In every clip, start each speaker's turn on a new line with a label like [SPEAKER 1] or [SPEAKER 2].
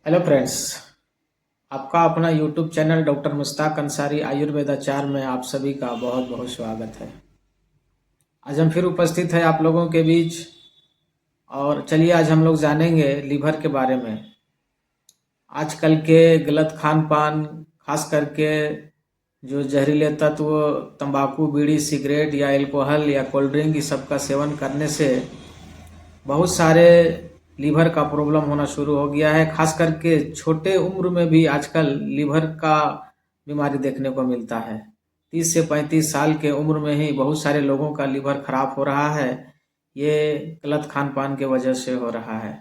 [SPEAKER 1] Hello friends, आपका अपना YouTube channel doctor Mushtaq Ansari Ayurvedachar में आप सभी का बहुत बहुत स्वागत है। आज हम फिर उपस्थित हैं आप लोगों के बीच और चलिए आज हम लोग जानेंगे लीवर के बारे में। आजकल के गलत खान पान, खास करके जो जहरीले तत्व तंबाकू, बीड़ी, सिगरेट या अल्कोहल या कोल्ड ड्रिंक इस सब का सेवन करने से बहुत सारे लीवर का प्रॉब्लम होना शुरू हो गया है। खास करके छोटे उम्र में भी आजकल लीवर का बीमारी देखने को मिलता है। 30 से 35 साल के उम्र में ही बहुत सारे लोगों का लीवर खराब हो रहा है। ये गलत खान पान के वजह से हो रहा है।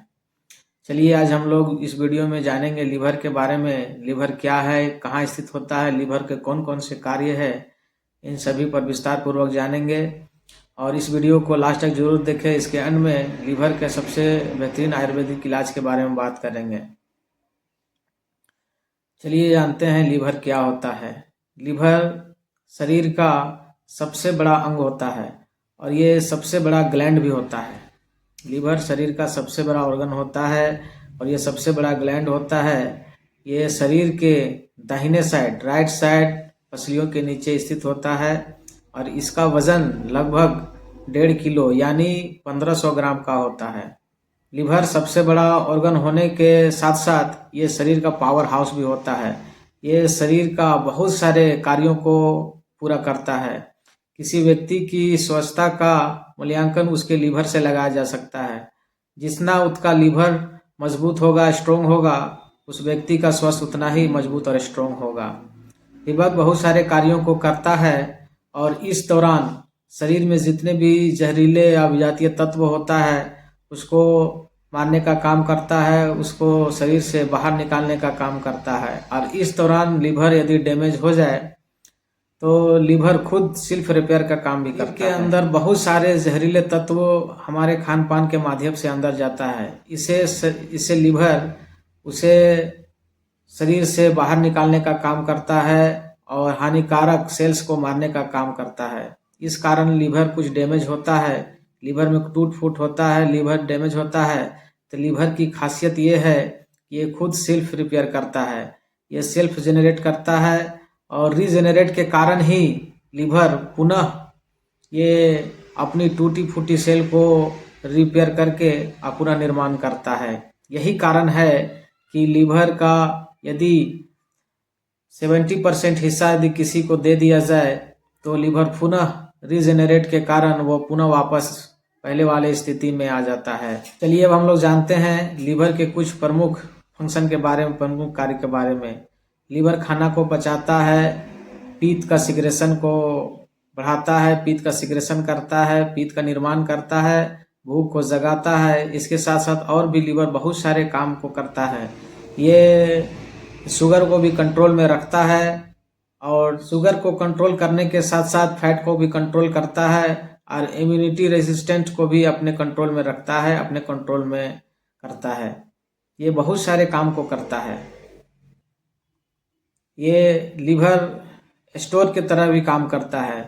[SPEAKER 1] चलिए आज हम लोग इस वीडियो में जानेंगे लीवर के बारे में। लीवर क्या है, कहाँ स्थित होता है, लीवर के कौन कौन से कार्य है, इन सभी पर विस्तार पूर्वक जानेंगे। और इस वीडियो को लास्ट तक जरूर देखें। इसके अंत में लीवर के सबसे बेहतरीन आयुर्वेदिक इलाज के बारे में बात करेंगे। चलिए जानते हैं लीवर क्या होता है। लीवर शरीर का सबसे बड़ा अंग होता है और ये सबसे बड़ा ग्लैंड भी होता है। लीवर शरीर का सबसे बड़ा ऑर्गन होता है और ये सबसे बड़ा ग्लैंड होता है। ये शरीर के दाहिने साइड, राइट साइड पसलियों के नीचे स्थित होता है और इसका वजन लगभग 1.5 किलो यानी 1500 ग्राम का होता है। लीवर सबसे बड़ा ऑर्गन होने के साथ साथ ये शरीर का पावर हाउस भी होता है। ये शरीर का बहुत सारे कार्यों को पूरा करता है। किसी व्यक्ति की स्वस्थता का मूल्यांकन उसके लीवर से लगाया जा सकता है। जितना उसका लीवर मजबूत होगा, स्ट्रोंग होगा, उस व्यक्ति का स्वास्थ्य उतना ही मजबूत और स्ट्रोंग होगा। लीवर बहुत सारे कार्यों को करता है और इस दौरान शरीर में जितने भी जहरीले या विजातीय तत्व होता है उसको मारने का काम करता है, उसको शरीर से बाहर निकालने का काम करता है। और इस दौरान लीवर यदि डैमेज हो जाए तो लीवर खुद सेल्फ रिपेयर का काम भी करता है। अंदर बहुत सारे जहरीले तत्व हमारे खान पान के माध्यम से अंदर जाता है। इसे लीवर उसे शरीर से बाहर निकालने का काम करता है और हानिकारक सेल्स को मारने का काम करता है। इस कारण लीवर कुछ डैमेज होता है, लीवर में टूट फूट होता है, लीवर डैमेज होता है। तो लीवर की खासियत ये है कि ये खुद सेल्फ रिपेयर करता है, ये सेल्फ जेनरेट करता है और रीजेनरेट के कारण ही लीवर पुनः ये अपनी टूटी फूटी सेल को रिपेयर करके पुनः निर्माण करता है। यही कारण है कि लीवर का यदि 70% हिस्सा यदि किसी को दे दिया जाए तो लीवर पुनः रीजेनरेट के कारण वो पुनः वापस पहले वाले स्थिति में आ जाता है। चलिए अब हम लोग जानते हैं लीवर के कुछ प्रमुख फंक्शन के बारे में, प्रमुख कार्य के बारे में। लीवर खाना को पचाता है, पित्त का सिक्रेशन को बढ़ाता है, पित्त का सिक्रेशन करता है, पित्त का निर्माण करता है, भूख को जगाता है। इसके साथ साथ और भी लीवर बहुत सारे काम को करता है। ये शुगर को भी कंट्रोल में रखता है और शुगर को कंट्रोल करने के साथ साथ फैट को भी कंट्रोल करता है और इम्यूनिटी रेजिस्टेंट को भी अपने कंट्रोल में रखता है, अपने कंट्रोल में करता है। ये बहुत सारे काम को करता है। ये लीवर स्टोर की तरह भी काम करता है।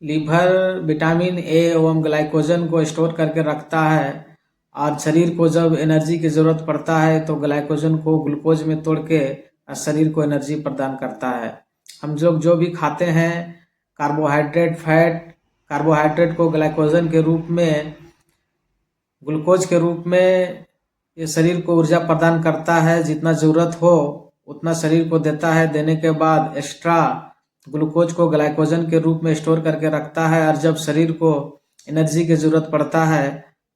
[SPEAKER 1] लीवर विटामिन ए एवं ग्लाइकोजन को स्टोर करके रखता है और शरीर को जब एनर्जी की जरूरत पड़ता है तो ग्लाइकोजन को ग्लूकोज में तोड़ के शरीर को एनर्जी प्रदान करता है। हम लोग जो भी खाते हैं कार्बोहाइड्रेट, फैट, कार्बोहाइड्रेट को ग्लाइकोजन के रूप में, ग्लूकोज के रूप में ये शरीर को ऊर्जा प्रदान करता है। जितना जरूरत हो उतना शरीर को देता है, देने के बाद एक्स्ट्रा ग्लूकोज को ग्लाइकोजन के रूप में स्टोर करके रखता है और जब शरीर को एनर्जी की जरूरत पड़ता है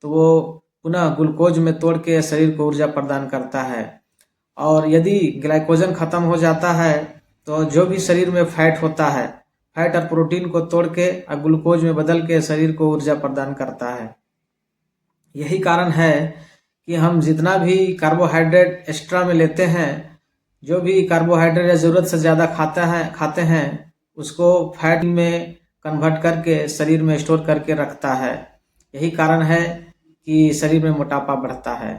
[SPEAKER 1] तो वो पुनः ग्लूकोज में तोड़ के शरीर को ऊर्जा प्रदान करता है। और यदि ग्लाइकोजन खत्म हो जाता है तो जो भी शरीर में फैट होता है, फैट और प्रोटीन को तोड़ के और ग्लूकोज में बदल के शरीर को ऊर्जा प्रदान करता है। यही कारण है कि हम जितना भी कार्बोहाइड्रेट एक्स्ट्रा में लेते हैं, जो भी कार्बोहाइड्रेट या जरूरत से ज़्यादा खाते हैं उसको फैट में कन्वर्ट करके शरीर में स्टोर करके रखता है। यही कारण है कि शरीर में मोटापा बढ़ता है।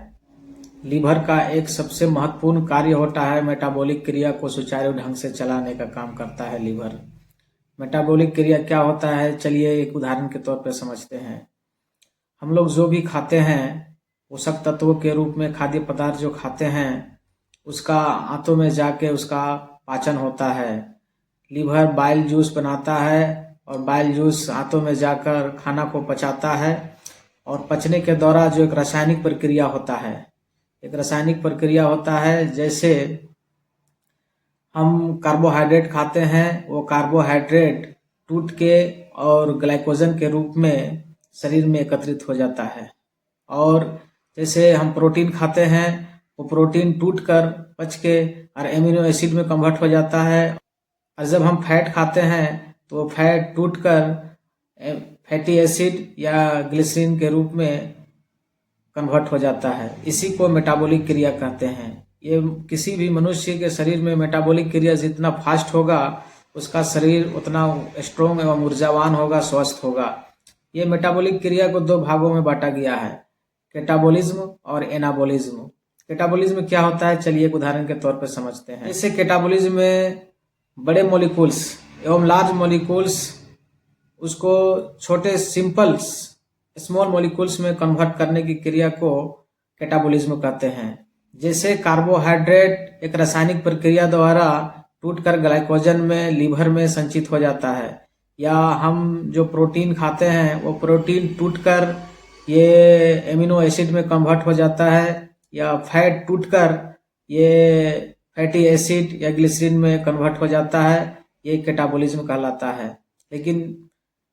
[SPEAKER 1] लीवर का एक सबसे महत्वपूर्ण कार्य होता है मेटाबॉलिक क्रिया को सुचारू ढंग से चलाने का काम करता है लीवर। मेटाबॉलिक क्रिया क्या होता है, चलिए एक उदाहरण के तौर पर समझते हैं। हम लोग जो भी खाते हैं पोषक तत्वों के रूप में खाद्य पदार्थ जो खाते हैं उसका आंतों में जाके उसका पाचन होता है। लीवर बाइल जूस बनाता है और बाइल जूस आंतों में जाकर खाना को पचाता है और पचने के दौरान जो एक रासायनिक प्रक्रिया होता है, जैसे हम कार्बोहाइड्रेट खाते हैं, वो कार्बोहाइड्रेट टूट के और ग्लाइकोजन के रूप में शरीर में एकत्रित हो जाता है। और जैसे हम प्रोटीन खाते हैं, वो प्रोटीन टूट कर पच के और एमिनो एसिड में कन्वर्ट हो जाता है। और जब हम फैट खाते हैं तो वो फैट टूट कर फैटी एसिड या ग्लिसरीन के रूप में कन्वर्ट हो जाता है। इसी को मेटाबॉलिक क्रिया कहते हैं। ये किसी भी मनुष्य के शरीर में मेटाबॉलिक क्रिया जितना फास्ट होगा, उसका शरीर उतना स्ट्रोंग एवं ऊर्जावान होगा, स्वस्थ होगा। ये मेटाबॉलिक क्रिया को दो भागों में बांटा गया है, कैटाबॉलिज्म और एनाबॉलिज्म। कैटाबॉलिज्म क्या होता है, चलिए एक उदाहरण के तौर पर समझते हैं। जैसे कैटाबॉलिज्म में बड़े मॉलिक्यूल्स एवं लार्ज मॉलिक्यूल्स उसको छोटे सिंपल स्मॉल मॉलिक्यूल्स में कन्वर्ट करने की क्रिया को कैटाबॉलिज्म कहते हैं। जैसे कार्बोहाइड्रेट एक रासायनिक प्रक्रिया द्वारा टूटकर ग्लाइकोजन में लीवर में संचित हो जाता है, या हम जो प्रोटीन खाते हैं वो प्रोटीन टूटकर ये एमिनो एसिड में कन्वर्ट हो जाता है, या फैट टूटकर ये फैटी एसिड या ग्लिसरीन में कन्वर्ट हो जाता है। ये कैटाबॉलिज्म कहलाता है। लेकिन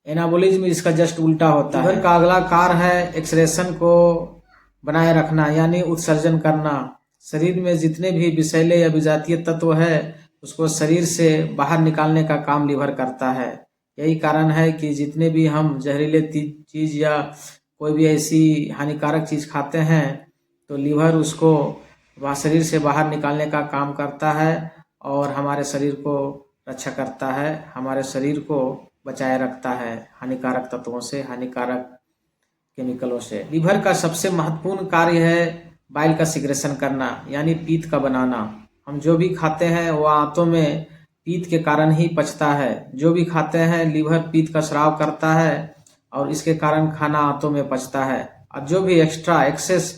[SPEAKER 1] एनाबॉलिज्म इसका जस्ट उल्टा होता है। लीवर का अगला कार्य है एक्सक्रीशन को बनाए रखना, यानी उत्सर्जन करना। शरीर में जितने भी विषैले या विजातीय तत्व है उसको शरीर से बाहर निकालने का काम लीवर करता है। यही कारण है कि जितने भी हम जहरीले चीज या कोई भी ऐसी हानिकारक चीज खाते हैं तो लीवर उसको शरीर से बाहर निकालने का काम करता है और हमारे शरीर को रक्षा करता है, हमारे शरीर को बचाए रखता है हानिकारक तत्वों से, हानिकारक केमिकलों से। लीवर का सबसे महत्वपूर्ण कार्य है बाइल का सिक्रेशन करना, यानी पीत का बनाना। हम जो भी खाते हैं वो आंतों में पीत के कारण ही पचता है। जो भी खाते हैं लीवर पीत का स्राव करता है और इसके कारण खाना आंतों में पचता है। और जो भी एक्सेस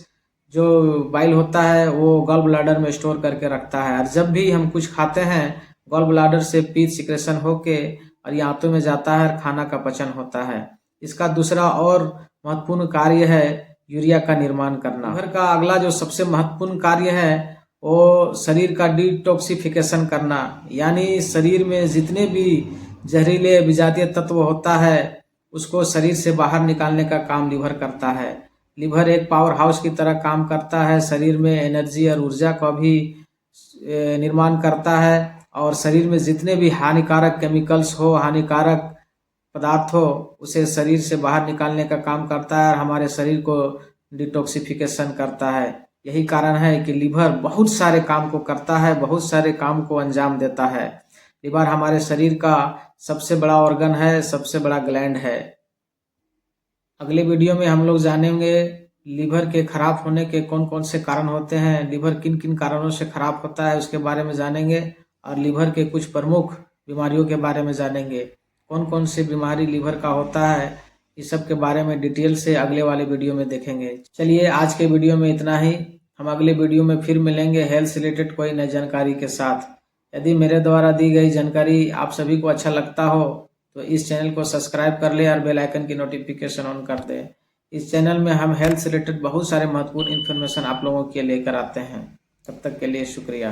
[SPEAKER 1] जो बाइल होता है वो गॉल ब्लैडर में स्टोर करके रखता है। और जब भी हम कुछ खाते हैं गॉल ब्लैडर से पीत सिक्रेशन होके और ये आंतों में जाता है और खाना का पचन होता है। इसका दूसरा और महत्वपूर्ण कार्य है यूरिया का निर्माण करना। लीवर का अगला जो सबसे महत्वपूर्ण कार्य है वो शरीर का डिटॉक्सिफिकेशन करना, यानी शरीर में जितने भी जहरीले विजातीय तत्व होता है उसको शरीर से बाहर निकालने का काम लीवर करता है। लीवर एक पावर हाउस की तरह काम करता है, शरीर में एनर्जी और ऊर्जा का भी निर्माण करता है और शरीर में जितने भी हानिकारक केमिकल्स हो, हानिकारक पदार्थ हो, उसे शरीर से बाहर निकालने का काम करता है और हमारे शरीर को डिटॉक्सिफिकेशन करता है। यही कारण है कि लीवर बहुत सारे काम को करता है, बहुत सारे काम को अंजाम देता है। लीवर हमारे शरीर का सबसे बड़ा ऑर्गन है, सबसे बड़ा ग्लैंड है। अगले वीडियो में हम लोग जानेंगे लीवर के खराब होने के कौन कौन से कारण होते हैं, लीवर किन किन कारणों से खराब होता है उसके बारे में जानेंगे और लीवर के कुछ प्रमुख बीमारियों के बारे में जानेंगे। कौन कौन सी बीमारी लीवर का होता है इस सब के बारे में डिटेल से अगले वाले वीडियो में देखेंगे। चलिए आज के वीडियो में इतना ही। हम अगले वीडियो में फिर मिलेंगे हेल्थ से रिलेटेड कोई नई जानकारी के साथ। यदि मेरे द्वारा दी गई जानकारी आप सभी को अच्छा लगता हो तो इस चैनल को सब्सक्राइब कर ले और बेल आइकन की नोटिफिकेशन ऑन कर दे। इस चैनल में हम हेल्थ से रिलेटेड बहुत सारे महत्वपूर्ण इन्फॉर्मेशन आप लोगों के लिए लेकर आते हैं। तब तक के लिए शुक्रिया।